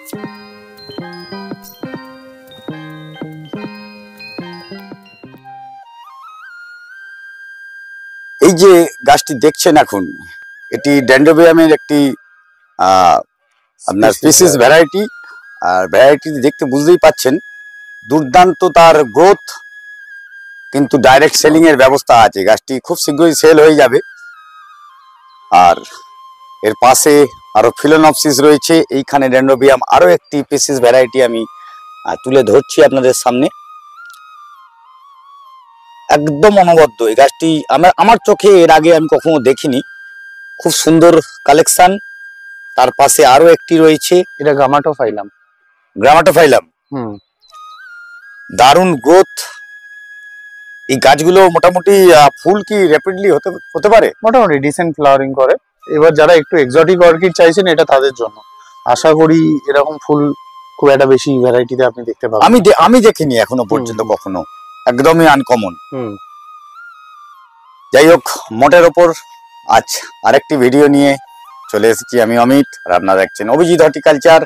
এই যে গাছটি দেখছেন এখন, এটি ড্যান্ড্রোবিয়ামের একটি আপনার স্পিসিস ভ্যারাইটি। আর ভ্যারাইটি দেখতে বুঝতেই পাচ্ছেন, দুর্দান্ত তার গ্রোথ, কিন্তু ডাইরেক্ট সেলিং এর ব্যবস্থা আছে। গাছটি খুব শীঘ্রই সেল হয়ে যাবে। আর এর পাশে আরো ফিলোনপসিস রয়েছে। এইখানে ড্যান্ড্রোবিয়াম আরো একটি স্পিসিস ভ্যারাইটি আমি তুলে ধরছি আপনাদের সামনে। একদম অনবদ্য এই গাছটি, আমার চোখে এর আগে আমি কখনো দেখিনি। খুব সুন্দর কালেকশন। তার পাশে আরো একটি রয়েছে, এটা গ্রামাটোফাইলাম। গ্রামাটোফাইলাম, দারুণ গ্রোথ। এই গাছগুলো মোটামুটি ফুল কি র্যাপিডলি হতে পারে? মোটামুটি ডিসেন্ট ফ্লাওয়ারিং করে। এবার যারা একটু এক্সোটিক অর্কিড চাইছেন, এটা তাদের জন্য। আশা করি এরকম ফুল খুব একটা বেশি ভ্যারাইটিতে আপনি দেখতে পাবেন। আমি দেখিনি এখনো পর্যন্ত কখনো, একদমই আনকমন। যাই হোক, মোটের ওপর আজ আরেকটি ভিডিও নিয়ে চলে এসেছি আমি অমিত, আর আপনারা দেখছেন অভিজিৎ হর্টিকালচার।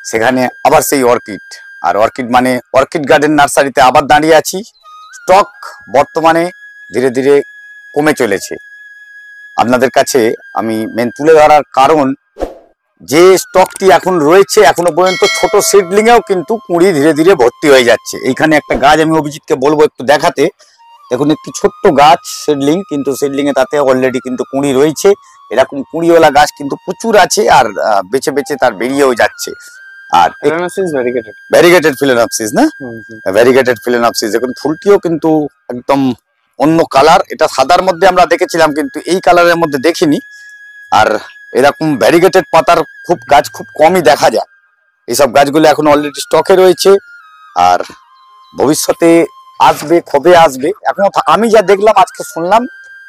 সেখানে আবার সেই অর্কিড, আর অর্কিড মানে অর্কিড গার্ডেন নার্সারিতে আবার দাঁড়িয়ে আছি। স্টক বর্তমানে ধীরে ধীরে কমে চলেছে। আপনাদের কাছে আমি মেন তুলে ধরার কারণ, যে স্টকটি এখন রয়েছে এখনো পর্যন্ত ছোট সিডলিংয়েও কিন্তু কুঁড়ি ধীরে ধীরে ভর্তি হয়ে যাচ্ছে। এইখানে একটা গাছ আমি অভিজিৎকে বলবো একটু দেখাতে। দেখুন, একটি ছোট্ট গাছ সিডলিং, কিন্তু সিডলিং এ তাতে অলরেডি কিন্তু কুঁড়ি রয়েছে। এরকম কুঁড়িওয়ালা গাছ কিন্তু প্রচুর আছে, আর বেছে বেছে তার বেরিয়েও যাচ্ছে। আর ভ্যারিগেটেড ফিলোনপসিস না, ভ্যারিগেটেড ফিলোনপসিস। দেখুন ফুলটিও কিন্তু একদম অন্য কালার। এটা সাদার মধ্যে আমরা দেখেছিলাম, কিন্তু এই কালারের মধ্যে দেখিনি। আর এরকম ভ্যারিগেটেড পাতার গাছ খুব কমই দেখা যায়। এইসব গাছগুলো এখন অলরেডি স্টকে রয়েছে, আর ভবিষ্যতে আসবে, কবে আসবে এখন আমি যা দেখলাম, আজকে শুনলাম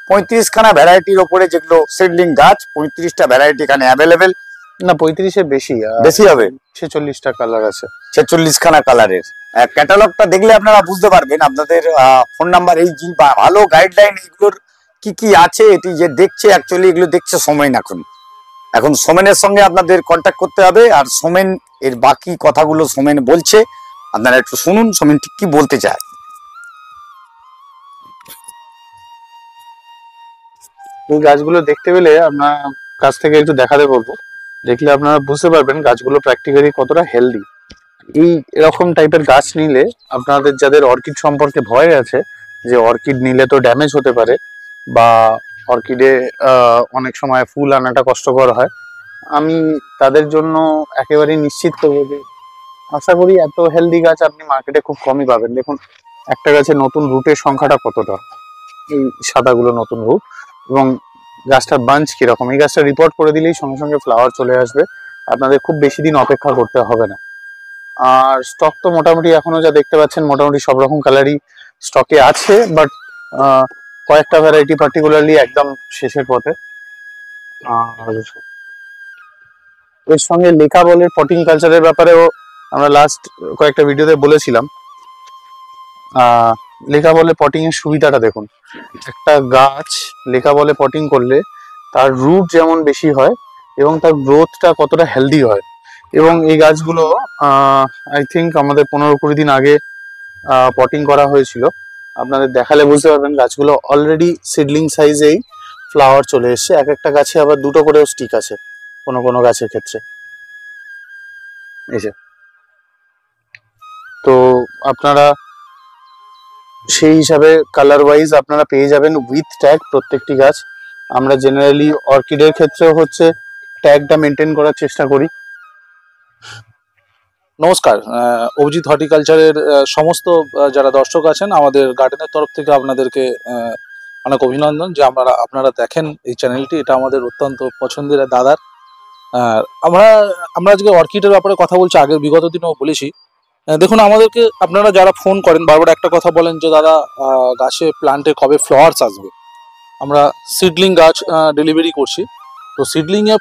35খানা ভ্যারাইটির ওপরে যেগুলো সিডলিং গাছ, 35টা ভ্যারাইটি এখানে অ্যাভেলেবেল। না, 35-এর বেশি হবে। 46টা কালার আছে, 46খানা কালারের। ক্যাটালগটা দেখলে আপনারা বুঝতে পারবেন। আপনাদের ফোন নাম্বার, এই ভালো গাইডলাইন, এগুলোর কি কি আছে, এটি যে দেখছে অ্যাকচুয়ালি এগুলো দেখছে সোমেন। এখন সোমেনের সঙ্গে আপনাদের কন্ট্যাক্ট করতে হবে। আর সোমেন এর বাকি কথাগুলো সোমেন বলছে, আপনারা একটু শুনুন সোমেন ঠিক কি বলতে চায়। এই গাছগুলো দেখতে পেলে আপনার কাছ থেকে একটু দেখাতে বলবো। দেখলে আপনারা বুঝতে পারবেন গাছগুলো প্র্যাকটিক্যালি কতটা হেলদি। এই এরকম টাইপের গাছ নিলে, আপনাদের যাদের অর্কিড সম্পর্কে ভয় আছে যে অর্কিড নিলে তো ড্যামেজ হতে পারে, বা অর্কিডে অনেক সময় ফুল আনাটা কষ্টকর হয়, আমি তাদের জন্য একেবারেই নিশ্চিত করবো যে আশা করি এত হেলদি গাছ আপনি মার্কেটে খুব কমই পাবেন। দেখুন একটা গাছে নতুন রুটের সংখ্যাটা কতটা, এই সাদাগুলো নতুন রুট, এবং গাছটার বাঞ্চ কিরকম। এই গাছটা রিপোর্ট করে দিলেই সঙ্গে সঙ্গে ফ্লাওয়ার চলে আসবে, আপনাদের খুব বেশি দিন অপেক্ষা করতে হবে না। আর স্টক তো মোটামুটি এখনো যা দেখতে পাচ্ছেন, মোটামুটি সব রকম কালারই স্টকে আছে, বাট কয়েকটা ভ্যারাইটি পার্টিকুলারলি একদম শেষের পথে। আর এর সঙ্গে লেখা বলে পটিং কালচারের ব্যাপারেও আমরা লাস্ট কয়েকটা ভিডিওতে বলেছিলাম। লেখা বলে পটিং এর সুবিধাটা দেখুন। একটা গাছ লেখা বলে পটিং করলে তার রুট যেমন বেশি হয়, এবং তার গ্রোথটা কতটা হেলদি হয়। এবং এই গাছগুলো আই থিঙ্ক আমাদের 15-20 দিন আগে পটিং করা হয়েছিল। আপনাদের দেখালে বুঝতে পারবেন গাছগুলো অলরেডি সিডলিং সাইজেই ফ্লাওয়ার চলে এসছে। এক একটা গাছে আবার দুটো করেও স্টিক আছে কোনো কোনো গাছের ক্ষেত্রে। এই যে, তো আপনারা সেই হিসাবে কালার ওয়াইজ আপনারা পেয়ে যাবেন উইথ ট্যাগ প্রত্যেকটি গাছ। আমরা জেনারেলি অর্কিডের ক্ষেত্রেও হচ্ছে ট্যাগটা মেনটেন করার চেষ্টা করি। নমস্কার, অভিজিৎ হর্টিকালচারের সমস্ত যারা দর্শক আছেন, আমাদের গার্ডেনের তরফ থেকে আপনাদেরকে অনেক অভিনন্দন যে আপনারা দেখেন এই চ্যানেলটি। এটা আমাদের অত্যন্ত পছন্দের দাদার। আমরা আজকে অর্কিডের ব্যাপারে কথা বলছি, আগের বিগত দিনেও বলেছি। দেখুন, আমাদেরকে আপনারা যারা ফোন করেন বারবার একটা কথা বলেন যে দাদা গাছে প্লান্টে কবে ফ্লাওয়ার্স আসবে। আমরা সিডলিং গাছ ডেলিভারি করছি, তো সিডলিংয়ে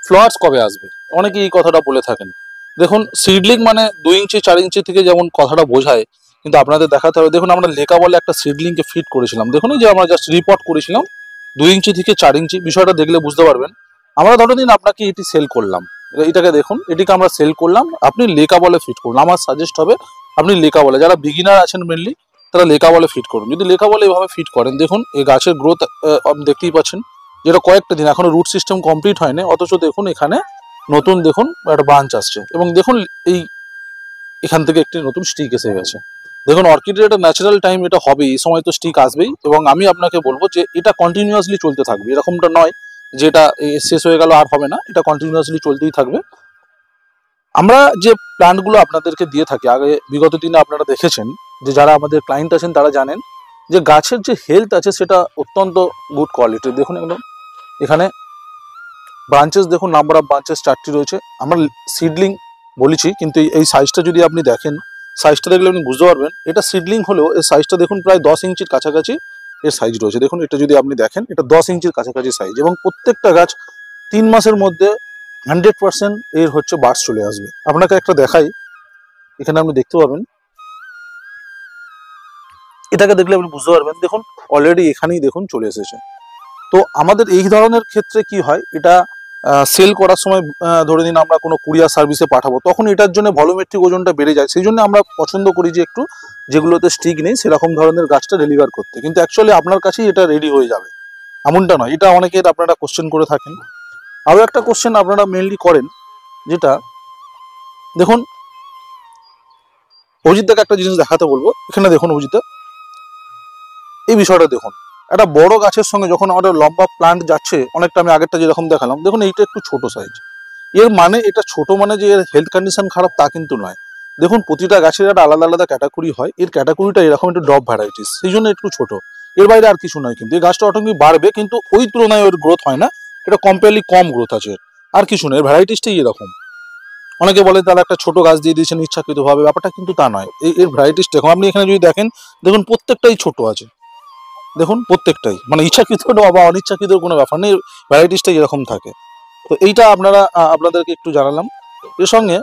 ফ্লাওয়ার্স কবে আসবে অনেকে এই কথাটা বলে থাকেন। দেখুন, সিডলিং মানে 2 ইঞ্চি 4 ইঞ্চি থেকে যেমন কথাটা বোঝায়, কিন্তু আপনাদের দেখাতে হবে। দেখুন, আমরা লেখা বলে একটা সিডলিংকে ফিট করেছিলাম। দেখুন, এই যে আমরা জাস্ট রিপোর্ট করেছিলাম 2 ইঞ্চি থেকে 4 ইঞ্চি। বিষয়টা দেখলে বুঝতে পারবেন। আমরা ধরো দিন আপনাকে এটি সেল করলাম, এটাকে দেখুন, এটিকে আমরা সেল করলাম, আপনি লেকা বলে ফিট করুন। আমার সাজেস্ট হবে আপনি লেকা বলে, যারা বিগিনার আছেন মেনলি তারা লেকা বলে ফিট করুন। যদি লেকা বলে এভাবে ফিট করেন, দেখুন এই গাছের গ্রোথ দেখতেই পাচ্ছেন, যেটা কয়েকটা দিন এখনো রুট সিস্টেম কমপ্লিট হয়নি, অথচ দেখুন এখানে নতুন দেখুন একটা ব্রাঞ্চ আসছে, এবং দেখুন এই এখান থেকে একটি নতুন স্টিক এসে গেছে। দেখুন অর্কিডের একটা ন্যাচারাল টাইম এটা হবে, এই সময় তো স্টিক আসবেই, এবং আমি আপনাকে বলবো যে এটা কন্টিনিউয়াসলি চলতে থাকবে, এরকমটা নয় যে এটা শেষ হয়ে গেল আর হবে না, এটা কন্টিনিউয়াসলি চলতেই থাকবে। আমরা যে প্ল্যান্টগুলো আপনাদেরকে দিয়ে থাকি, আগে বিগত দিনে আপনারা দেখেছেন যে যারা আমাদের ক্লায়েন্ট আছেন তারা জানেন যে গাছের যে হেলথ আছে সেটা অত্যন্ত গুড কোয়ালিটির। দেখুন একদম এখানে ব্রাঞ্চেস দেখুন, নাম্বার অফ ব্রাঞ্চেস 4টি রয়েছে। আমরা সিডলিং বলেছি, কিন্তু এই সাইজটা যদি আপনি দেখেন, সাইজটা দেখলে আপনি বুঝতে পারবেন এটা সিডলিং হলেও এর সাইজটা দেখুন প্রায় 10 ইঞ্চির কাছাকাছি এর সাইজ রয়েছে। দেখুন এটা যদি আপনি দেখেন, এটা 10 ইঞ্চির কাছাকাছি সাইজ, এবং প্রত্যেকটা গাছ 3 মাসের মধ্যে 100% এর হচ্ছে বার্স চলে আসবে। আপনাকে একটা দেখাই, এখানে আপনি দেখতে পাবেন, এটাকে দেখলে আপনি বুঝতে পারবেন, দেখুন অলরেডি এখানেই দেখুন চলে এসেছে। তো আমাদের এই ধরনের ক্ষেত্রে কি হয়, এটা সেল করার সময় ধরে নিন আমরা কোনো কুরিয়ার সার্ভিসে পাঠাবো, তখন এটার জন্য ভলিউমেট্রিক ওজনটা বেড়ে যায়, সেই জন্য আমরা পছন্দ করি যে একটু যেগুলোতে স্টিক নেই সেরকম ধরনের গাছটা ডেলিভার করতে। কিন্তু অ্যাকচুয়ালি আপনার কাছেই এটা রেডি হয়ে যাবে এমনটা নয়, এটা অনেকের আপনারা কোশ্চেন করে থাকেন। আরও একটা কোশ্চেন আপনারা মেনলি করেন, যেটা দেখুন অজিতদাকে একটা জিনিস দেখাতে বলবো, এখানে দেখুন অজিতদা এই বিষয়টা দেখুন, একটা বড় গাছের সঙ্গে যখন আমাদের লম্বা প্লান্ট যাচ্ছে, অনেকটা আমি আগেরটা যেরকম দেখালাম, দেখুন এইটা একটু ছোট সাইজ। এর মানে এটা ছোট মানে যে এর হেলথ কন্ডিশন খারাপ তা কিন্তু নয়। দেখুন প্রতিটা গাছের একটা আলাদা আলাদা ক্যাটাগরি হয়, এর ক্যাটাগরিটা এরকম একটু ড্রপ ভ্যারাইটিস, সেই জন্য একটু ছোট, এর বাইরে আর কিছু নয়। কিন্তু এই গাছটা অটোমেটিক বাড়বে, কিন্তু ওই তুলনায় ওর গ্রোথ হয় না, এটা কম্পেয়ারলি কম গ্রোথ আছে, আর কিছু নয়, এর ভ্যারাইটিসটাই এরকম। অনেকে বলে তারা একটা ছোট গাছ দিয়ে দিয়েছেন ইচ্ছাকৃতভাবে, ব্যাপারটা কিন্তু তা নয়। এর ভ্যারাইটিস দেখুন, আপনি এখানে যদি দেখেন, দেখুন প্রত্যেকটাই ছোট আছে, দেখুন প্রত্যেকটাই, মানে ইচ্ছাকৃত বা অনিচ্ছাকৃত কোনো ব্যাপার নেই, ভ্যারাইটিসটাই এরকম থাকে। তো এইটা আপনাদেরকে একটু জানালাম। এর সঙ্গে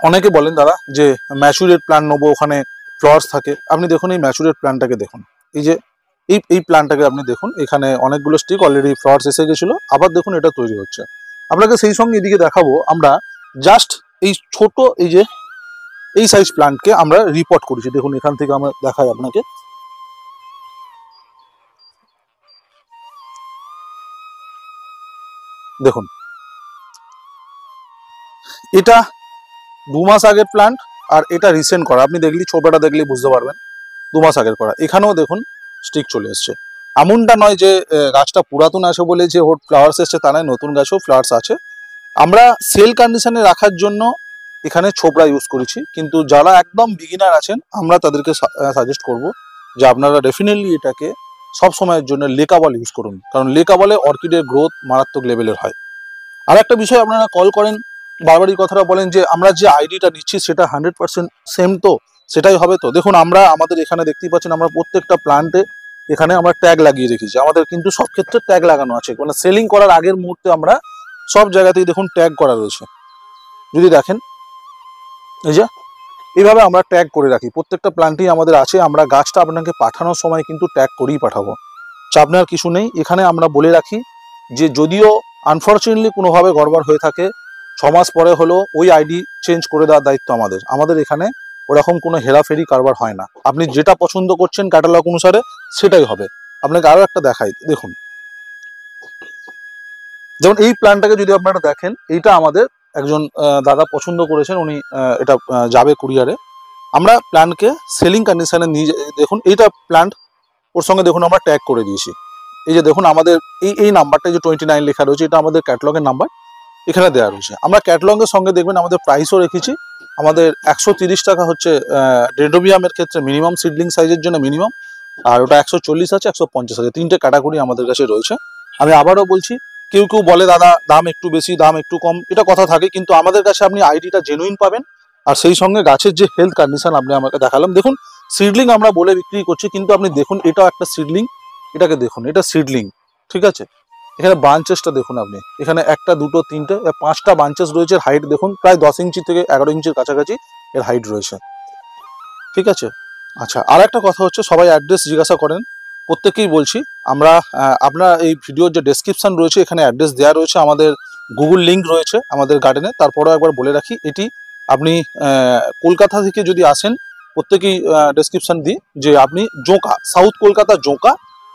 অনেকে বলেন দাদা যে ম্যাচুরেট প্ল্যান্ট নেবো, ওখানে ফ্লাওয়ার্স থাকে। আপনি দেখুন এই ম্যাচুরেট প্ল্যান্টটাকে দেখুন, এই যে এই প্ল্যান্টটাকে আপনি দেখুন, এখানে অনেকগুলো স্টিক অলরেডি ফ্লাওয়ার্স এসে গেছিলো, আবার দেখুন এটা তৈরি হচ্ছে। আপনাকে সেই সঙ্গে এদিকে দেখাবো, আমরা জাস্ট এই ছোট এই যে এই সাইজ প্ল্যান্টকে আমরা রিপোর্ট করেছি। দেখুন এখান থেকে আমরা দেখাই আপনাকে, দেখুন এটা 2 মাস আগের প্ল্যান্ট, আর এটা রিসেন্ট করা, আপনি দেখলি ছোটটা দেখলেই বুঝতে পারবেন 2 মাস আগের করা। এখানেও দেখুন স্টিক চলে এসছে, এমনটা নয় যে গাছটা পুরাতন আছে বলে যে ওর ফ্লাওয়ার্স এসছে তা নয়, নতুন গাছেও ফ্লাওয়ার্স আছে। আমরা সেল কন্ডিশনে রাখার জন্য এখানে ছোবড়া ইউজ করেছি, কিন্তু যারা একদম বিগিনার আছেন আমরা তাদেরকে সাজেস্ট করব যে আপনারা ডেফিনেটলি এটাকে সব সময়ের জন্য লেকা বল ইউজ করুন, কারণ লেকা বলে অর্কিডের গ্রোথ মারাত্মক লেভেলের হয়। আর একটা বিষয়, আপনারা কল করেন বারবারই কথাটা বলেন যে আমরা যে আইডিটা নিচ্ছি সেটা 100% সেম, তো সেটাই হবে তো। দেখুন আমরা আমাদের এখানে দেখতেই পাচ্ছেন, আমরা প্রত্যেকটা প্ল্যান্টে এখানে আমরা ট্যাগ লাগিয়ে রেখেছি, আমাদের কিন্তু সব ক্ষেত্রে ট্যাগ লাগানো আছে, মানে সেলিং করার আগের মুহূর্তে আমরা সব জায়গাতেই দেখুন ট্যাগ করা রয়েছে। যদি দেখেন এই যে এইভাবে আমরা ট্যাগ করে রাখি, প্রত্যেকটা প্ল্যান্টেই আমাদের আছে। আমরা গাছটা আপনাকে পাঠানোর সময় কিন্তু ট্যাগ করেই পাঠাবো, চাপ নেওয়ার কিছু নেই। এখানে আমরা বলে রাখি যে যদিও আনফর্চুনেটলি কোনোভাবে গড়বড় হয়ে থাকে, 6 মাস পরে হলো ওই আইডি চেঞ্জ করে দেওয়ার দায়িত্ব আমাদের এখানে ওরকম কোনো হেরাফেরি কারবার হয় না। আপনি যেটা পছন্দ করছেন ক্যাটালগ অনুসারে সেটাই হবে। আপনাকে আরো একটা দেখাই, দেখুন যেমন এই প্ল্যানটাকে যদি আপনারা দেখেন, এইটা আমাদের একজন দাদা পছন্দ করেছেন, উনি এটা যাবে কুরিয়ারে। আমরা প্ল্যানকে সেলিং কন্ডিশনে নিয়ে দেখুন এইটা প্ল্যান্ট, ওর সঙ্গে দেখুন আমরা ট্যাগ করে দিয়েছি। এই যে দেখুন আমাদের এই নাম্বারটা যে 29 লেখা রয়েছে, এটা আমাদের ক্যাটালগের নাম্বার এখানে দেওয়া রয়েছে। আমরা ক্যাটালগের সঙ্গে দেখবেন আমাদের প্রাইসও রেখেছি। আমাদের 130 টাকা হচ্ছে ডেন্ড্রোবিয়ামের ক্ষেত্রে মিনিমাম, সিডলিং সাইজের জন্য মিনিমাম, আর ওটা 140 আছে, 150 আছে, 3টে ক্যাটাগরি আমাদের কাছে রয়েছে। আমি আবারও বলছি, কেউ কেউ বলে দাদা দাম একটু বেশি, দাম একটু কম, এটা কথা থাকে, কিন্তু আমাদের কাছে আপনি আইডিটা জেনুইন পাবেন, আর সেই সঙ্গে গাছের যে হেলথ কন্ডিশন আপনি আমাকে দেখালাম। দেখুন সিডলিং আমরা বলে বিক্রি করছি, কিন্তু আপনি দেখুন এটাও একটা সিডলিং, এটাকে দেখুন এটা সিডলিং, ঠিক আছে। এখানে ব্রাঞ্চেসটা দেখুন আপনি, এখানে 1টা 2টো 3টে 5টা ব্রাঞ্চেস রয়েছে। হাইট দেখুন প্রায় 10 ইঞ্চি থেকে 11 ইঞ্চির কাছাকাছি এর হাইট রয়েছে, ঠিক আছে। আচ্ছা, আর একটা কথা হচ্ছে, সবাই অ্যাড্রেস জিজ্ঞাসা করেন, প্রত্যেকেই বলছি আমরা, আপনার এই ভিডিওর যে ডেসক্রিপশন রয়েছে এখানে অ্যাড্রেস দেওয়া রয়েছে। আমাদের গুগল লিঙ্ক রয়েছে আমাদের গার্ডেনে। তারপরেও একবার বলে রাখি, এটি আপনি কলকাতা থেকে যদি আসেন, প্রত্যেকেই ডেসক্রিপশন দিই যে আপনি জোকা, সাউথ কলকাতা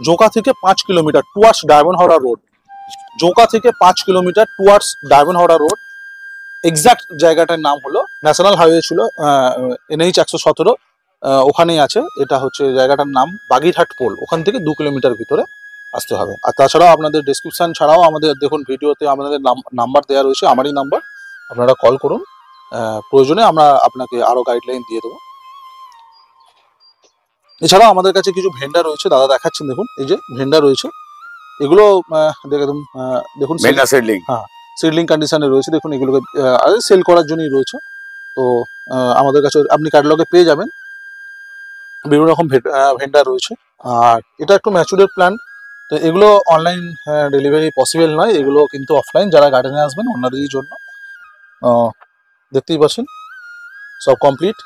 জোকা থেকে 5 kilometre towards diamond Howrah road, Joka থেকে 5 kilometre towards diamond Howrah road. Exact জায়গাটার নাম হলো, ন্যাশনাল হাইওয়ে ছিল NH 117, ওখানেই আছে। এটা হচ্ছে জায়গাটার নাম বাগিরহাট পোল, ওখান থেকে 2 কিলোমিটার ভিতরে আসতে হবে। আর তাছাড়াও আপনাদের ডেসক্রিপশন ছাড়াও আমাদের দেখুন ভিডিওতে আমাদের নাম্বার দেওয়া রয়েছে, আমারই নাম্বার, আপনারা কল করুন, প্রয়োজনে আমরা আপনাকে আরো গাইডলাইন দিয়ে দেবো। এছাড়াও আমাদের কাছে কিছু ভেন্ডার রয়েছে, দাদা দেখাচ্ছেন, দেখুন এই যে ভেন্ডার রয়েছে, এগুলো দেখুন সিডলিং কন্ডিশনে রয়েছে। দেখুন এগুলোকে সেল করার জন্যই রয়েছে। তো আমাদের কাছে আপনি ক্যাটালগে পেয়ে যাবেন, বিভিন্ন রকম ভেন্ডার রয়েছে। আর এটা একটু ম্যাচুরেট প্ল্যান্ট, তো এগুলো অনলাইন ডেলিভারি পসিবল নয়, এগুলো কিন্তু অফলাইন যারা গার্ডেনে আসবেন ওনাদেরই জন্য। দেখতেই পাচ্ছেন সব কমপ্লিট।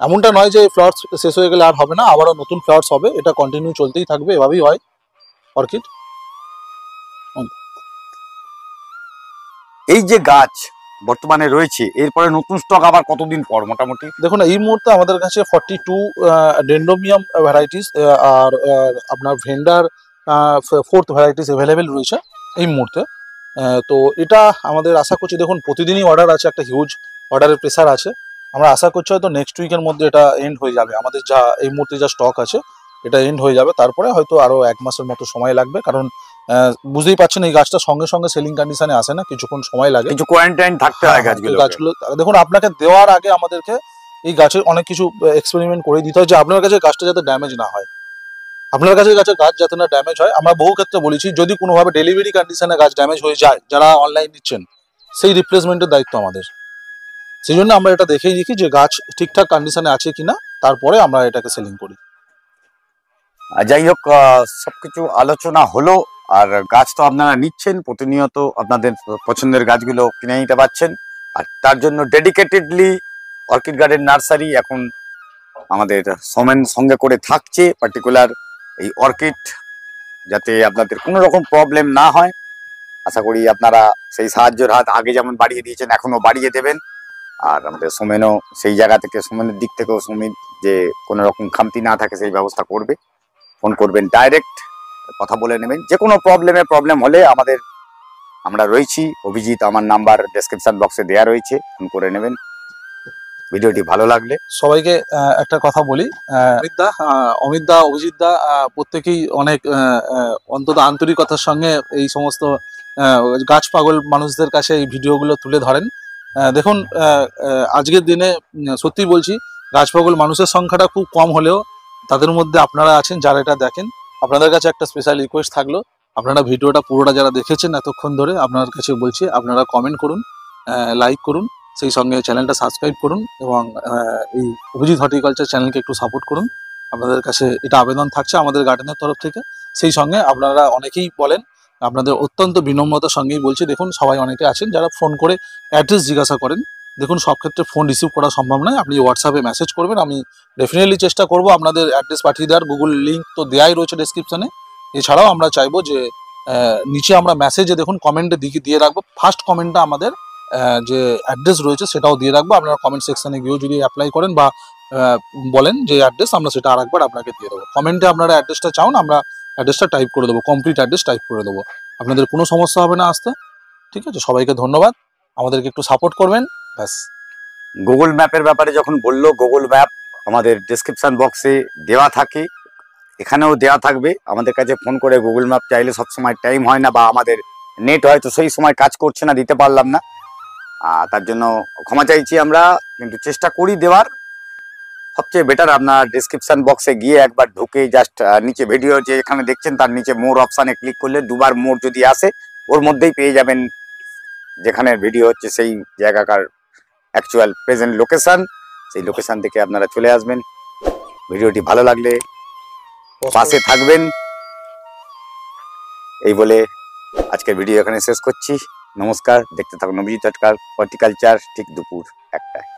এমনটা নয় যে ফ্লাওয়ার্স শেষ হয়ে গেলে আর হবে না, আবারও নতুন ফ্লাওয়ার্স হবে, এটা কন্টিনিউ চলতেই থাকবে, এভাবেই হয় অর্কিড। এই যে গাছ বর্তমানে রয়েছে, এরপরে নতুন স্টক আবার কতদিন পর মোটামুটি? দেখুন এই মুহূর্তে আমাদের কাছে 42 ডেন্ড্রোমিয়াম ভ্যারাইটিস আর আপনার ভেন্ডার 4th ভ্যারাইটিস অ্যাভেলেবেল রয়েছে এই মুহূর্তে। তো এটা আমাদের আশা করছি, দেখুন প্রতিদিনই অর্ডার আছে, একটা হিউজ অর্ডারের প্রেসার আছে। আমরা আশা করছি হয়তো নেক্সট উইকের মধ্যে এটা এন্ড হয়ে যাবে, আমাদের যা এই মুহূর্তে যা স্টক আছে এটা এন্ড হয়ে যাবে। তারপরে হয়তো আরো 1 মাসের মতো সময় লাগবে, কারণ বুঝতেই পারছেন এই গাছটা সঙ্গে সঙ্গে সেলিং কন্ডিশনে আসে না, কিছুক্ষণ সময় লাগে, কিছু কোয়ারেন্টাইন থাকতে হয় গাছগুলো। দেখুন আপনাকে দেওয়ার আগে আমাদেরকে এই গাছের অনেক কিছু এক্সপেরিমেন্ট করে দিতে হয়, যে আপনার কাছে গাছটা যাতে ড্যামেজ না হয়, আপনার কাছে গাছ যাতে না ড্যামেজ হয়। আমরা বহু ক্ষেত্রে বলেছি, যদি কোনোভাবে ডেলিভারি কন্ডিশনে গাছ ড্যামেজ হয়ে যায়, যারা অনলাইন নিচ্ছেন, সেই রিপ্লেসমেন্টের দায়িত্ব আমাদের। সেই জন্য আমরা এটা দেখেই দেখি যে গাছ ঠিকঠাক কন্ডিশনে আছে কিনা, তারপরে আমরা এটাকে সেলিং করি। যাই হোক, সবকিছু আলোচনা হলো, আর গাছ তো আপনারা নিচ্ছেন প্রতিনিয়ত, আপনাদের পছন্দের গাছগুলো কিনে নিতে পারছেন। আর তার জন্য ডেডিকেটেডলি অর্কিড গার্ডেন নার্সারি এখন আমাদের সোমেন সঙ্গে করে থাকছে, পার্টিকুলার এই অর্কিড, যাতে আপনাদের কোনো রকম প্রবলেম না হয়। আশা করি আপনারা সেই সাহায্যের হাত আগে যেমন বাড়িয়ে দিয়েছেন এখনো বাড়িয়ে দেবেন। আর আমাদের সোমেনও সেই জায়গা থেকে, সোমেনের দিক থেকেও সুমিত যে কোনো রকম খামতি না থাকে সেই ব্যবস্থা করবে। ফোন করবেন, ডাইরেক্ট কথা বলে নেবেন, যে কোনো প্রবলেম হলে আমরা রয়েছি। অভিজিৎ আমার নাম্বার ডেসক্রিপশন বক্সে দেওয়া রয়েছে, ফোন করে নেবেন। ভিডিওটি ভালো লাগলে সবাইকে একটা কথা বলি, অমিত দা, অভিজিৎ দা প্রত্যেকেই অনেক অন্তত আন্তরিকতার সঙ্গে এই সমস্ত গাছ পাগল মানুষদের কাছে এই ভিডিওগুলো তুলে ধরেন। দেখুন আজকের দিনে সত্যি বলছি, গাছ পাগল মানুষের সংখ্যাটা খুব কম হলেও তাদের মধ্যে আপনারা আছেন যারা এটা দেখেন। আপনাদের কাছে একটা স্পেশাল রিকোয়েস্ট থাকলো, আপনারা ভিডিওটা পুরোটা যারা দেখেছেন এতক্ষণ ধরে, আপনার কাছে বলছি আপনারা কমেন্ট করুন, লাইক করুন, সেই সঙ্গে চ্যানেলটা সাবস্ক্রাইব করুন, এবং এই অভিজিৎ হর্টিকালচার চ্যানেলকে একটু সাপোর্ট করুন। আপনাদের কাছে এটা আবেদন থাকছে আমাদের গার্ডেনের তরফ থেকে। সেই সঙ্গে আপনারা অনেকেই বলেন, আপনাদের অত্যন্ত বিনম্রতার সঙ্গেই বলছি, দেখুন সবাই অনেকে আছেন যারা ফোন করে অ্যাড্রেস জিজ্ঞাসা করেন। দেখুন সব ক্ষেত্রে ফোন রিসিভ করা সম্ভব নয়, আপনি হোয়াটসঅ্যাপে মেসেজ করবেন, আমি ডেফিনেটলি চেষ্টা করব আপনাদের অ্যাড্রেস পাঠিয়ে দেওয়ার। গুগল লিঙ্ক তো দেওয়াই রয়েছে ডেসক্রিপশনে। এছাড়াও আমরা চাইবো যে নিচে আমরা মেসেজে দেখুন কমেন্টে দিয়ে রাখবো, ফার্স্ট কমেন্টটা আমাদের যে অ্যাড্রেস রয়েছে সেটাও দিয়ে রাখবো। আপনারা কমেন্ট সেকশনে গিয়েও যদি অ্যাপ্লাই করেন বা বলেন যে অ্যাড্রেস, আমরা সেটা আরেকবার আপনাকে দিয়ে দেবো। কমেন্টে আপনারা অ্যাড্রেসটা চান, আমরা অ্যাড্রেসটা টাইপ করে দেবো, কমপ্লিট অ্যাড্রেস টাইপ করে দেবো, আপনাদের কোনো সমস্যা হবে না আসতে। ঠিক আছে, সবাইকে ধন্যবাদ, আমাদেরকে একটু সাপোর্ট করবেন, ব্যাস। গুগল ম্যাপের ব্যাপারে যখন বললো, গুগল ম্যাপ আমাদের ডেসক্রিপশন বক্সে দেওয়া থাকে, এখানেও দেওয়া থাকবে। আমাদের কাছে ফোন করে গুগল ম্যাপ চাইলে সবসময় টাইম হয় না, বা আমাদের নেট হয়তো সেই সময় কাজ করছে না, দিতে পারলাম না, তার জন্য ক্ষমা চাইছি আমরা, কিন্তু চেষ্টা করি দেওয়ার। সবচেয়ে বেটার আপনার ডেসক্রিপশন বক্সে গিয়ে একবার ঢুকে জাস্ট নিচে ভিডিও যে এখানে দেখছেন তার নিচে মোর অপশানে ক্লিক করলে দুবার মোর যদি আসে, ওর মধ্যেই পেয়ে যাবেন যেখানে ভিডিও হচ্ছে সেই জায়গাকার অ্যাকচুয়াল প্রেজেন্ট লোকেশন। সেই লোকেশন থেকে আপনারা চলে আসবেন। ভিডিওটি ভালো লাগলে পাশে থাকবেন, এই বলে আজকের ভিডিও এখানে শেষ করছি। নমস্কার, দেখতে থাকুন অভিজিৎ হর্টিকালচার, ঠিক দুপুর 1টায়।